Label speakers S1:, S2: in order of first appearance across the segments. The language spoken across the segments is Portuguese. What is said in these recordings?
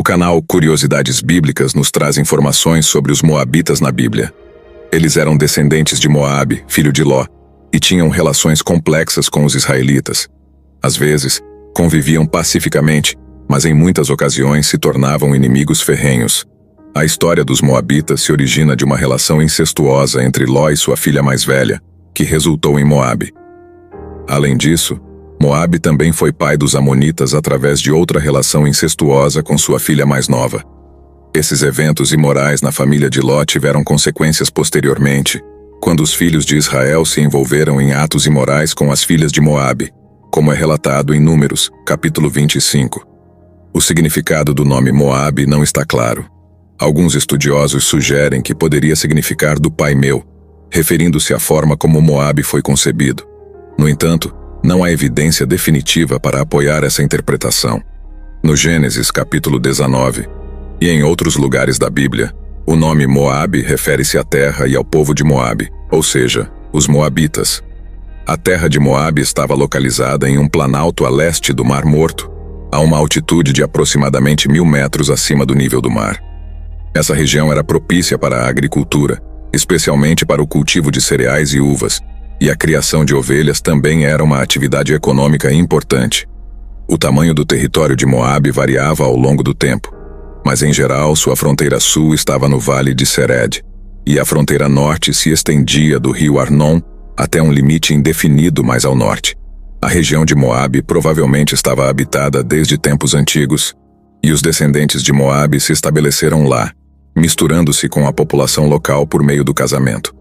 S1: O canal Curiosidades Bíblicas nos traz informações sobre os Moabitas na Bíblia. Eles eram descendentes de Moabe, filho de Ló, e tinham relações complexas com os israelitas. Às vezes, conviviam pacificamente, mas em muitas ocasiões se tornavam inimigos ferrenhos. A história dos Moabitas se origina de uma relação incestuosa entre Ló e sua filha mais velha, que resultou em Moabe. Além disso, Moabe também foi pai dos Amonitas através de outra relação incestuosa com sua filha mais nova. Esses eventos imorais na família de Ló tiveram consequências posteriormente, quando os filhos de Israel se envolveram em atos imorais com as filhas de Moabe, como é relatado em Números, capítulo 25. O significado do nome Moabe não está claro. Alguns estudiosos sugerem que poderia significar do pai meu, referindo-se à forma como Moabe foi concebido. No entanto, não há evidência definitiva para apoiar essa interpretação. No Gênesis capítulo 19, e em outros lugares da Bíblia, o nome Moabe refere-se à terra e ao povo de Moabe, ou seja, os Moabitas. A terra de Moabe estava localizada em um planalto a leste do Mar Morto, a uma altitude de aproximadamente 1000 metros acima do nível do mar. Essa região era propícia para a agricultura, especialmente para o cultivo de cereais e uvas, e a criação de ovelhas também era uma atividade econômica importante. O tamanho do território de Moabe variava ao longo do tempo, mas em geral sua fronteira sul estava no vale de Sered, e a fronteira norte se estendia do rio Arnon até um limite indefinido mais ao norte. A região de Moabe provavelmente estava habitada desde tempos antigos, e os descendentes de Moabe se estabeleceram lá, misturando-se com a população local por meio do casamento.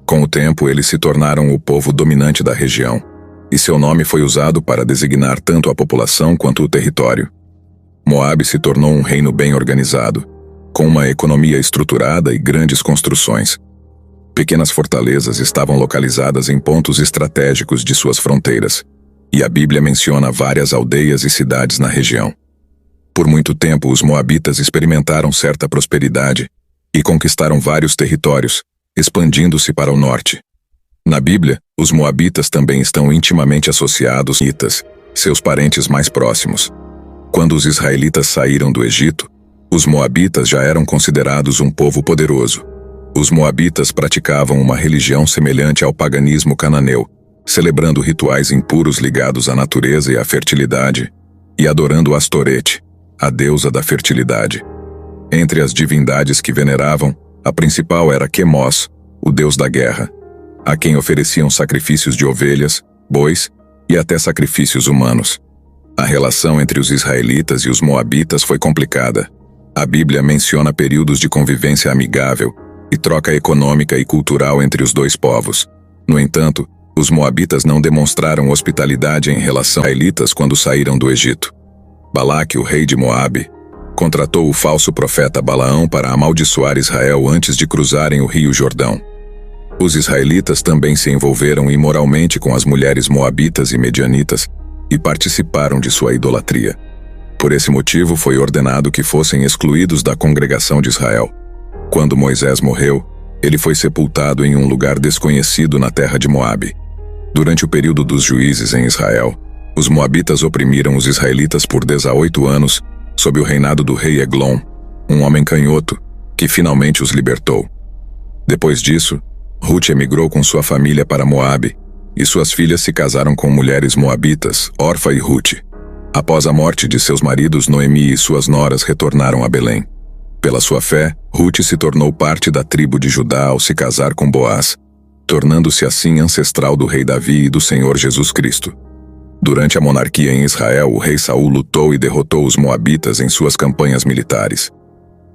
S1: Com o tempo, eles se tornaram o povo dominante da região, e seu nome foi usado para designar tanto a população quanto o território. Moabe se tornou um reino bem organizado, com uma economia estruturada e grandes construções. Pequenas fortalezas estavam localizadas em pontos estratégicos de suas fronteiras, e a Bíblia menciona várias aldeias e cidades na região. Por muito tempo, os Moabitas experimentaram certa prosperidade e conquistaram vários territórios, expandindo-se para o norte. Na Bíblia, os Moabitas também estão intimamente associados aos Israelitas, seus parentes mais próximos. Quando os israelitas saíram do Egito, os Moabitas já eram considerados um povo poderoso. Os Moabitas praticavam uma religião semelhante ao paganismo cananeu, celebrando rituais impuros ligados à natureza e à fertilidade, e adorando Astorete, a deusa da fertilidade. Entre as divindades que veneravam, a principal era Quemos, o deus da guerra, a quem ofereciam sacrifícios de ovelhas, bois e até sacrifícios humanos. A relação entre os israelitas e os moabitas foi complicada. A Bíblia menciona períodos de convivência amigável e troca econômica e cultural entre os dois povos. No entanto, os moabitas não demonstraram hospitalidade em relação aos israelitas quando saíram do Egito. Balaque, o rei de Moabe, contratou o falso profeta Balaão para amaldiçoar Israel antes de cruzarem o rio Jordão. Os israelitas também se envolveram imoralmente com as mulheres moabitas e medianitas e participaram de sua idolatria. Por esse motivo foi ordenado que fossem excluídos da congregação de Israel. Quando Moisés morreu, ele foi sepultado em um lugar desconhecido na terra de Moabe. Durante o período dos juízes em Israel, os moabitas oprimiram os israelitas por 18 anos, sob o reinado do rei Eglon, um homem canhoto, que finalmente os libertou. Depois disso, Ruth emigrou com sua família para Moabe, e suas filhas se casaram com mulheres moabitas, Orfa e Ruth. Após a morte de seus maridos, Noemi e suas noras retornaram a Belém. Pela sua fé, Ruth se tornou parte da tribo de Judá ao se casar com Boaz, tornando-se assim ancestral do rei Davi e do Senhor Jesus Cristo. Durante a monarquia em Israel, o rei Saul lutou e derrotou os moabitas em suas campanhas militares.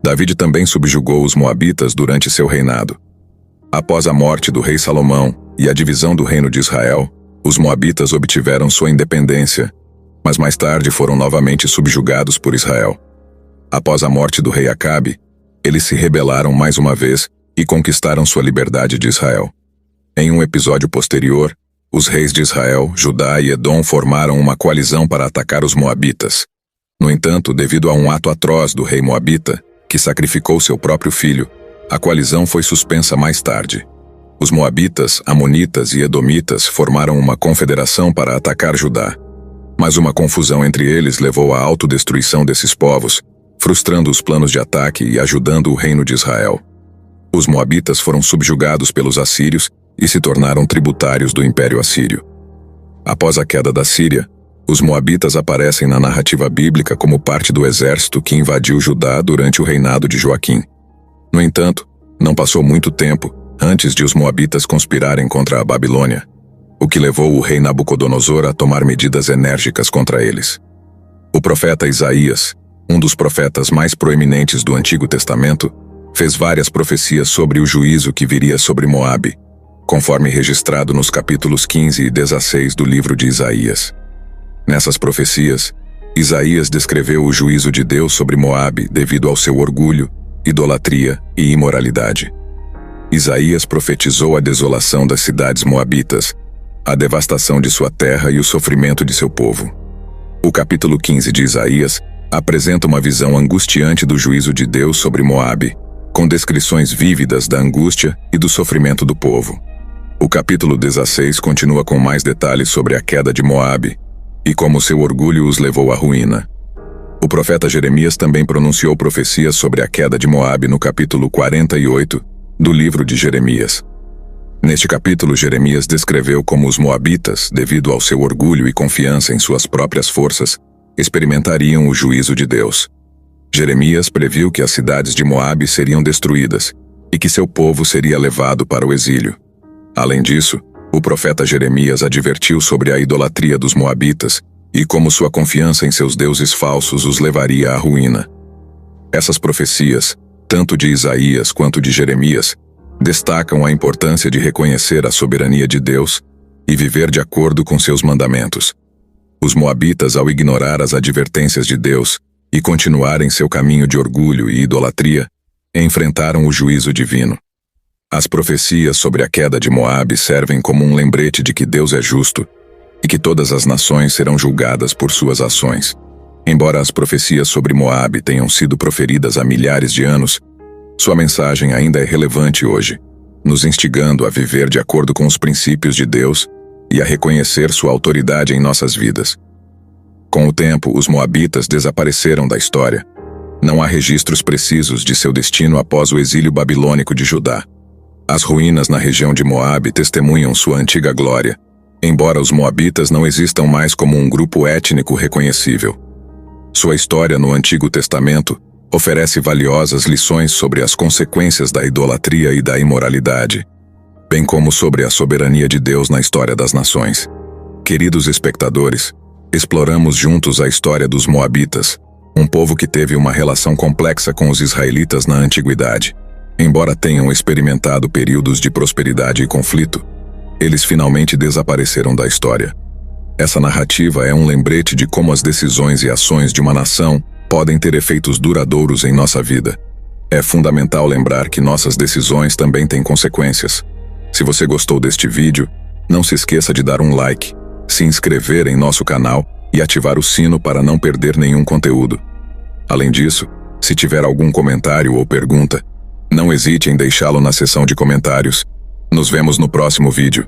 S1: David também subjugou os moabitas durante seu reinado. Após a morte do rei Salomão e a divisão do reino de Israel, os moabitas obtiveram sua independência, mas mais tarde foram novamente subjugados por Israel. Após a morte do rei Acabe, eles se rebelaram mais uma vez e conquistaram sua liberdade de Israel. Em um episódio posterior, os reis de Israel, Judá e Edom formaram uma coalizão para atacar os moabitas. No entanto, devido a um ato atroz do rei moabita, que sacrificou seu próprio filho, a coalizão foi suspensa mais tarde. Os moabitas, amonitas e edomitas formaram uma confederação para atacar Judá. Mas uma confusão entre eles levou à autodestruição desses povos, frustrando os planos de ataque e ajudando o reino de Israel. Os moabitas foram subjugados pelos assírios e se tornaram tributários do Império Assírio. Após a queda da Síria, os moabitas aparecem na narrativa bíblica como parte do exército que invadiu Judá durante o reinado de Joaquim. No entanto, não passou muito tempo antes de os moabitas conspirarem contra a Babilônia, o que levou o rei Nabucodonosor a tomar medidas enérgicas contra eles. O profeta Isaías, um dos profetas mais proeminentes do Antigo Testamento, fez várias profecias sobre o juízo que viria sobre Moabe, conforme registrado nos capítulos 15 e 16 do livro de Isaías. Nessas profecias, Isaías descreveu o juízo de Deus sobre Moabe devido ao seu orgulho, idolatria e imoralidade. Isaías profetizou a desolação das cidades moabitas, a devastação de sua terra e o sofrimento de seu povo. O capítulo 15 de Isaías apresenta uma visão angustiante do juízo de Deus sobre Moabe, com descrições vívidas da angústia e do sofrimento do povo. O capítulo 16 continua com mais detalhes sobre a queda de Moabe e como seu orgulho os levou à ruína. O profeta Jeremias também pronunciou profecias sobre a queda de Moabe no capítulo 48 do livro de Jeremias. Neste capítulo, Jeremias descreveu como os moabitas, devido ao seu orgulho e confiança em suas próprias forças, experimentariam o juízo de Deus. Jeremias previu que as cidades de Moabe seriam destruídas e que seu povo seria levado para o exílio. Além disso, o profeta Jeremias advertiu sobre a idolatria dos moabitas e como sua confiança em seus deuses falsos os levaria à ruína. Essas profecias, tanto de Isaías quanto de Jeremias, destacam a importância de reconhecer a soberania de Deus e viver de acordo com seus mandamentos. Os moabitas, ao ignorar as advertências de Deus e continuarem seu caminho de orgulho e idolatria, enfrentaram o juízo divino. As profecias sobre a queda de Moabe servem como um lembrete de que Deus é justo e que todas as nações serão julgadas por suas ações. Embora as profecias sobre Moabe tenham sido proferidas há milhares de anos, sua mensagem ainda é relevante hoje, nos instigando a viver de acordo com os princípios de Deus e a reconhecer sua autoridade em nossas vidas. Com o tempo, os moabitas desapareceram da história. Não há registros precisos de seu destino após o exílio babilônico de Judá. As ruínas na região de Moabe testemunham sua antiga glória, embora os moabitas não existam mais como um grupo étnico reconhecível. Sua história no Antigo Testamento oferece valiosas lições sobre as consequências da idolatria e da imoralidade, bem como sobre a soberania de Deus na história das nações. Queridos espectadores, exploramos juntos a história dos moabitas, um povo que teve uma relação complexa com os israelitas na antiguidade. Embora tenham experimentado períodos de prosperidade e conflito, eles finalmente desapareceram da história. Essa narrativa é um lembrete de como as decisões e ações de uma nação podem ter efeitos duradouros em nossa vida. É fundamental lembrar que nossas decisões também têm consequências. Se você gostou deste vídeo, não se esqueça de dar um like, se inscrever em nosso canal e ativar o sino para não perder nenhum conteúdo. Além disso, se tiver algum comentário ou pergunta, não hesite em deixá-lo na seção de comentários. Nos vemos no próximo vídeo.